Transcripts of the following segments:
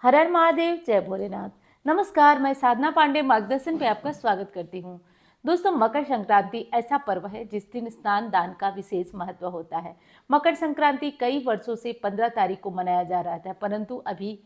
हर हर महादेव, जय भोलेनाथ। नमस्कार, मैं साधना पांडे मार्गदर्शन पे आपका स्वागत करती हूँ। दोस्तों, मकर संक्रांति ऐसा पर्व है जिस दिन स्नान दान का विशेष महत्व होता है। मकर संक्रांति कई वर्षों से 15 तारीख को मनाया जा रहा था, परंतु अभी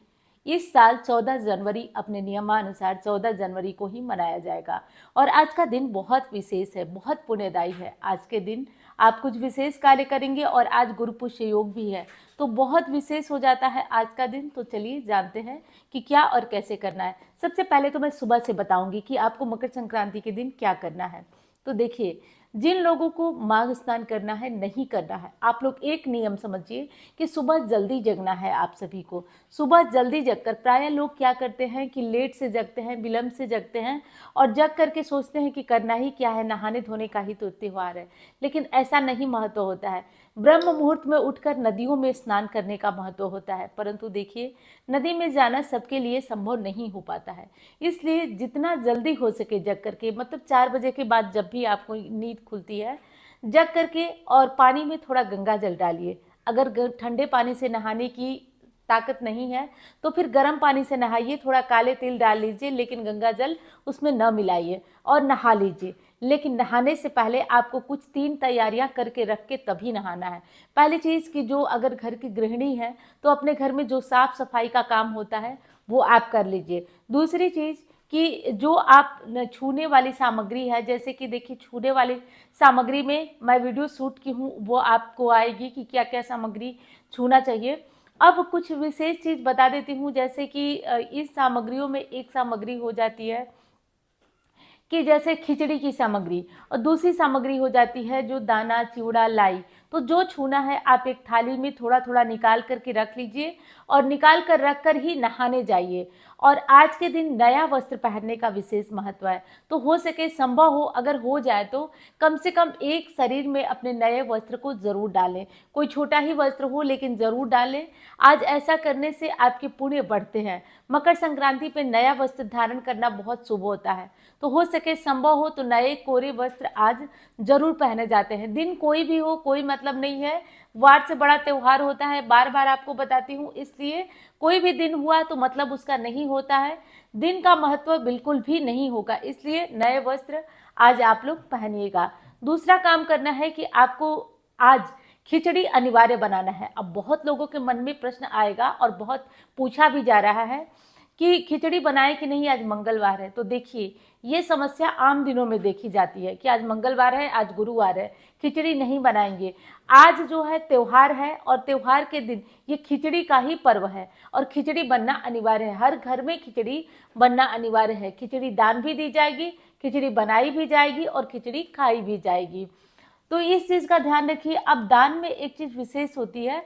इस साल 14 जनवरी अपने नियमानुसार 14 जनवरी को ही मनाया जाएगा। और आज का दिन बहुत विशेष है, बहुत पुण्यदायी है। आज के दिन आप कुछ विशेष कार्य करेंगे और आज गुरु पुष्य योग भी है, तो बहुत विशेष हो जाता है आज का दिन। तो चलिए जानते हैं कि क्या और कैसे करना है। सबसे पहले तो मैं सुबह से बताऊंगी कि आपको मकर संक्रांति के दिन क्या करना है। तो देखिए, जिन लोगों को माघ स्नान करना है, नहीं करना है, आप लोग एक नियम समझिए कि सुबह जल्दी जगना है। आप सभी को सुबह जल्दी जगकर, प्रायः लोग क्या करते हैं कि लेट से जगते हैं, विलंब से जगते हैं और जग करके सोचते हैं कि करना ही क्या है, नहाने धोने का ही तो त्योहार है। लेकिन ऐसा नहीं महत्व होता है। ब्रह्म मुहूर्त में उठकर नदियों में स्नान करने का महत्व होता है, परंतु देखिए, नदी में जाना सबके लिए संभव नहीं हो पाता है। इसलिए जितना जल्दी हो सके जग करके, मतलब 4 बजे के बाद जब भी आपको नींद खुलती है, जग करके और पानी में थोड़ा गंगा जल डालिए। अगर ठंडे पानी से नहाने की ताकत नहीं है तो फिर गर्म पानी से नहाइए, थोड़ा काले तिल डाल लीजिए, लेकिन गंगा जल उसमें न मिलाइए और नहा लीजिए। लेकिन नहाने से पहले आपको कुछ 3 तैयारियां करके रख के तभी नहाना है। पहली चीज़ कि जो अगर घर की गृहिणी है तो अपने घर में जो साफ सफाई का काम होता है वो आप कर लीजिए। दूसरी चीज़ कि जो आप छूने वाली सामग्री है, जैसे कि देखिए, छूने वाली सामग्री में मैं वीडियो शूट की हूँ, वो आपको आएगी कि क्या क्या सामग्री छूना चाहिए। अब कुछ विशेष चीज़ बता देती हूँ, जैसे कि इस सामग्रियों में एक सामग्री हो जाती है कि जैसे खिचड़ी की सामग्री, और दूसरी सामग्री हो जाती है जो दाना चिवड़ा लाई। तो जो छूना है आप एक थाली में थोड़ा थोड़ा निकाल करके रख लीजिए और निकाल कर रख कर ही नहाने जाइए। और आज के दिन नया वस्त्र पहनने का विशेष महत्व है, तो हो सके, संभव हो, अगर हो जाए तो कम से कम एक शरीर में अपने नए वस्त्र को जरूर डालें। कोई छोटा ही वस्त्र हो लेकिन जरूर डालें। आज ऐसा करने से आपके पुण्य बढ़ते हैं। मकर संक्रांति पे नया वस्त्र धारण करना बहुत शुभ होता है, तो हो सके, संभव हो तो नए कोरे वस्त्र आज जरूर पहने जाते हैं। दिन कोई भी हो, कोई मतलब नहीं है। वार से बड़ा त्योहार होता है, बार बार आपको बताती हूँ, इसलिए कोई भी दिन हुआ तो मतलब उसका नहीं होता है। दिन का महत्व बिल्कुल भी नहीं होगा, इसलिए नए वस्त्र आज आप लोग पहनिएगा। दूसरा काम करना है कि आपको आज खिचड़ी अनिवार्य बनाना है। अब बहुत लोगों के मन में प्रश्न आएगा और बहुत पूछा भी जा रहा है कि खिचड़ी बनाए कि नहीं, आज मंगलवार है। तो देखिए, ये समस्या आम दिनों में देखी जाती है कि आज मंगलवार है, आज गुरुवार है, खिचड़ी नहीं बनाएंगे। आज जो है त्योहार है और त्योहार के दिन ये खिचड़ी का ही पर्व है और खिचड़ी बनना अनिवार्य है। हर घर में खिचड़ी बनना अनिवार्य है। खिचड़ी दान भी दी जाएगी, खिचड़ी बनाई भी जाएगी और खिचड़ी खाई भी जाएगी। तो इस चीज़ का ध्यान रखिए। अब दान में एक चीज़ विशेष होती है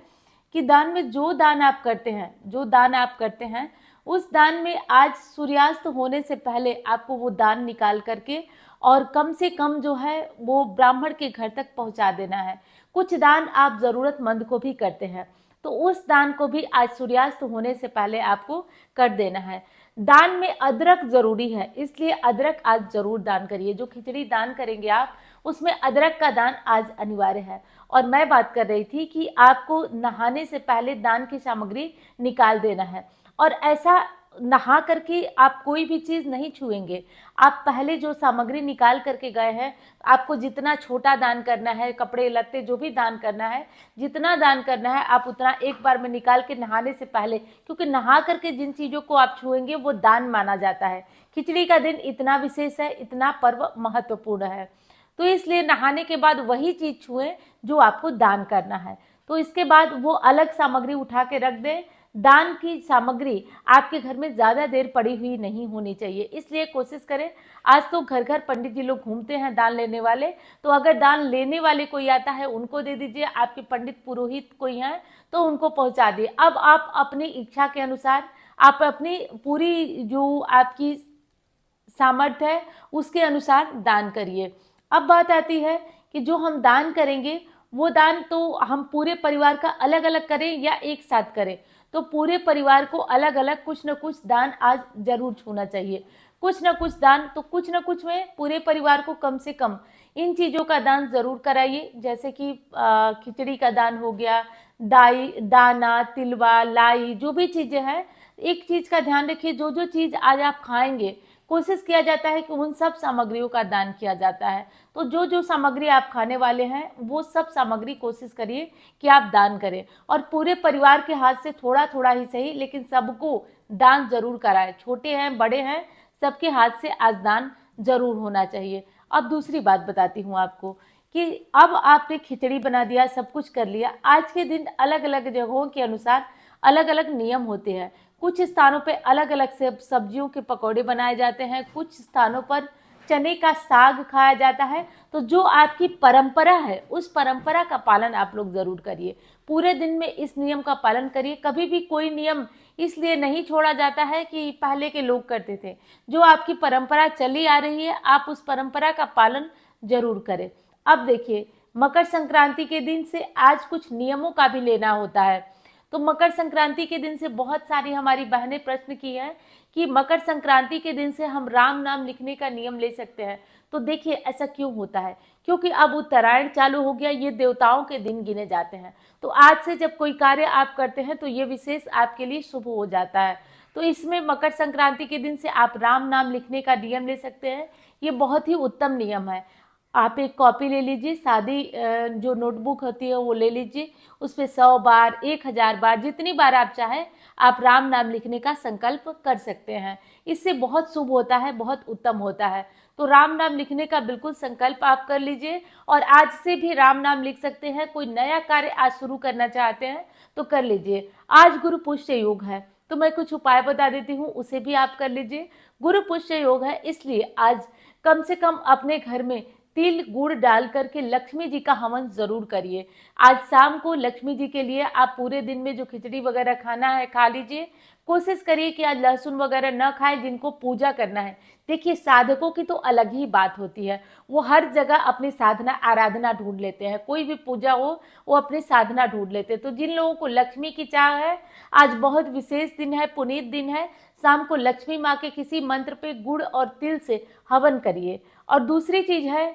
कि दान में जो दान आप करते हैं, जो दान आप करते हैं, उस दान में आज सूर्यास्त होने से पहले आपको वो दान निकाल करके और कम से कम जो है वो ब्राह्मण के घर तक पहुंचा देना है। कुछ दान आप ज़रूरतमंद को भी करते हैं, तो उस दान को भी आज सूर्यास्त होने से पहले आपको कर देना है। दान में अदरक जरूरी है, इसलिए अदरक आज जरूर दान करिए। जो खिचड़ी दान करेंगे आप, उसमें अदरक का दान आज अनिवार्य है। और मैं बात कर रही थी कि आपको नहाने से पहले दान की सामग्री निकाल देना है। और ऐसा नहा करके आप कोई भी चीज़ नहीं छुएंगे। आप पहले जो सामग्री निकाल करके गए हैं, आपको जितना छोटा दान करना है, कपड़े लत्ते जो भी दान करना है, जितना दान करना है आप उतना एक बार में निकाल के नहाने से पहले, क्योंकि नहा करके जिन चीज़ों को आप छुएंगे वो दान माना जाता है। खिचड़ी का दिन इतना विशेष है, इतना पर्व महत्वपूर्ण है, तो इसलिए नहाने के बाद वही चीज़ छुएं जो आपको दान करना है। तो इसके बाद वो अलग सामग्री उठा के रख दें। दान की सामग्री आपके घर में ज़्यादा देर पड़ी हुई नहीं होनी चाहिए, इसलिए कोशिश करें। आज तो घर घर पंडित जी लोग घूमते हैं दान लेने वाले, तो अगर दान लेने वाले कोई आता है उनको दे दीजिए। आपके पंडित पुरोहित कोई हैं तो उनको पहुंचा दिए। अब आप अपनी इच्छा के अनुसार, आप अपनी पूरी जो आपकी सामर्थ्य है उसके अनुसार दान करिए। अब बात आती है कि जो हम दान करेंगे वो दान तो हम पूरे परिवार का अलग अलग करें या एक साथ करें। तो पूरे परिवार को अलग अलग कुछ न कुछ दान आज जरूर छूना चाहिए। कुछ न कुछ दान, तो कुछ न कुछ में पूरे परिवार को कम से कम इन चीज़ों का दान जरूर कराइए। जैसे कि खिचड़ी का दान हो गया, दाना, तिलवा, लाई, जो भी चीज़ें हैं, एक चीज़ का ध्यान रखिए, जो जो चीज़ आज आप खाएंगे कोशिश किया जाता है कि उन सब सामग्रियों का दान किया जाता है। तो जो जो सामग्री आप खाने वाले हैं वो सब सामग्री कोशिश करिए कि आप दान करें, और पूरे परिवार के हाथ से थोड़ा थोड़ा ही सही लेकिन सबको दान जरूर कराएं। छोटे हैं बड़े हैं, सबके हाथ से आज दान जरूर होना चाहिए। अब दूसरी बात बताती हूँ आपको कि अब आपने खिचड़ी बना दिया, सब कुछ कर लिया। आज के दिन अलग अलग जगहों के अनुसार अलग अलग नियम होते हैं। कुछ स्थानों पे अलग अलग से सब्जियों के पकौड़े बनाए जाते हैं, कुछ स्थानों पर चने का साग खाया जाता है। तो जो आपकी परंपरा है उस परंपरा का पालन आप लोग जरूर करिए। पूरे दिन में इस नियम का पालन करिए। कभी भी कोई नियम इसलिए नहीं छोड़ा जाता है कि पहले के लोग करते थे। जो आपकी परंपरा चली आ रही है आप उस परंपरा का पालन जरूर करें। अब देखिए, मकर संक्रांति के दिन से आज कुछ नियमों का भी लेना होता है। तो मकर संक्रांति के दिन से बहुत सारी हमारी बहनें प्रश्न की है कि मकर संक्रांति के दिन से हम राम नाम लिखने का नियम ले सकते हैं। तो देखिए, ऐसा क्यों होता है, क्योंकि अब उत्तरायण चालू हो गया, ये देवताओं के दिन गिने जाते हैं। तो आज से जब कोई कार्य आप करते हैं तो ये विशेष आपके लिए शुभ हो जाता है। तो इसमें मकर संक्रांति के दिन से आप राम नाम लिखने का नियम ले सकते हैं। ये बहुत ही उत्तम नियम है। आप एक कॉपी ले लीजिए, सादी जो नोटबुक होती है वो ले लीजिए, उस पर 100 बार, 1000 बार, जितनी बार आप चाहें आप राम नाम लिखने का संकल्प कर सकते हैं। इससे बहुत शुभ होता है, बहुत उत्तम होता है। तो राम नाम लिखने का बिल्कुल संकल्प आप कर लीजिए, और आज से भी राम नाम लिख सकते हैं। कोई नया कार्य आज शुरू करना चाहते हैं तो कर लीजिए। आज गुरु पुष्य योग है, तो मैं कुछ उपाय बता देती हूँ, उसे भी आप कर लीजिए। गुरु पुष्य योग है, इसलिए आज कम से कम अपने घर में तिल गुड़ डाल करके लक्ष्मी जी का हवन जरूर करिए। आज शाम को लक्ष्मी जी के लिए आप पूरे दिन में जो खिचड़ी वगैरह खाना है खा लीजिए। कोशिश करिए कि आज लहसुन वगैरह न खाएं जिनको पूजा करना है। देखिए, साधकों की तो अलग ही बात होती है, वो हर जगह अपनी साधना आराधना ढूंढ लेते हैं। कोई भी पूजा हो वो अपनी साधना ढूंढ लेते हैं। तो जिन लोगों को लक्ष्मी की चाह है, आज बहुत विशेष दिन है, पुनीत दिन है। शाम को लक्ष्मी माँ के किसी मंत्र पे गुड़ और तिल से हवन करिए। और दूसरी चीज है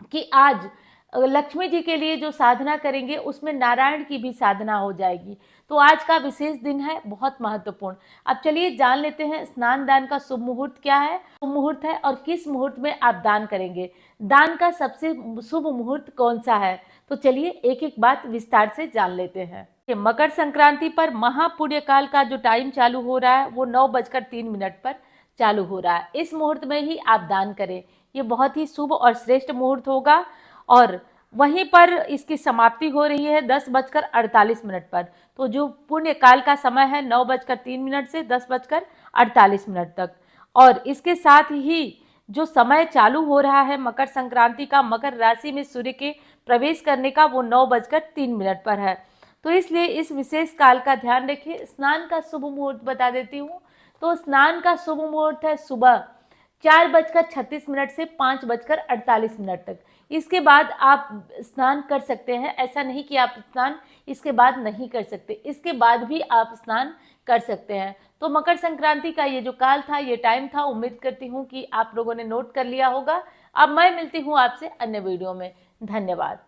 कि आज लक्ष्मी जी के लिए जो साधना करेंगे उसमें नारायण की भी साधना हो जाएगी। तो आज का विशेष दिन है, बहुत महत्वपूर्ण। अब चलिए जान लेते हैं स्नान दान का शुभ मुहूर्त क्या है, शुभ मुहूर्त है और किस मुहूर्त में आप दान करेंगे। दान का सबसे शुभ मुहूर्त कौन सा है, तो चलिए एक एक बात विस्तार से जान लेते हैं। मकर संक्रांति पर महापुण्य काल का जो टाइम चालू हो रहा है वो 9:03 पर चालू हो रहा है। इस मुहूर्त में ही आप दान करें, ये बहुत ही शुभ और श्रेष्ठ मुहूर्त होगा। और वहीं पर इसकी समाप्ति हो रही है 10:48 पर। तो जो पुण्य काल का समय है 9:03 से 10:48 तक। और इसके साथ ही जो समय चालू हो रहा है मकर संक्रांति का, मकर राशि में सूर्य के प्रवेश करने का, वो 9:03 पर है। तो इसलिए इस विशेष काल का ध्यान रखिए। स्नान का शुभ मुहूर्त बता देती हूँ। तो स्नान का शुभ मुहूर्त है सुबह 4:36 से 5:48 तक। इसके बाद आप स्नान कर सकते हैं, ऐसा नहीं कि आप स्नान इसके बाद नहीं कर सकते, इसके बाद भी आप स्नान कर सकते हैं। तो मकर संक्रांति का ये जो काल था, ये टाइम था, उम्मीद करती हूँ कि आप लोगों ने नोट कर लिया होगा। अब मैं मिलती हूँ आपसे अन्य वीडियो में। धन्यवाद।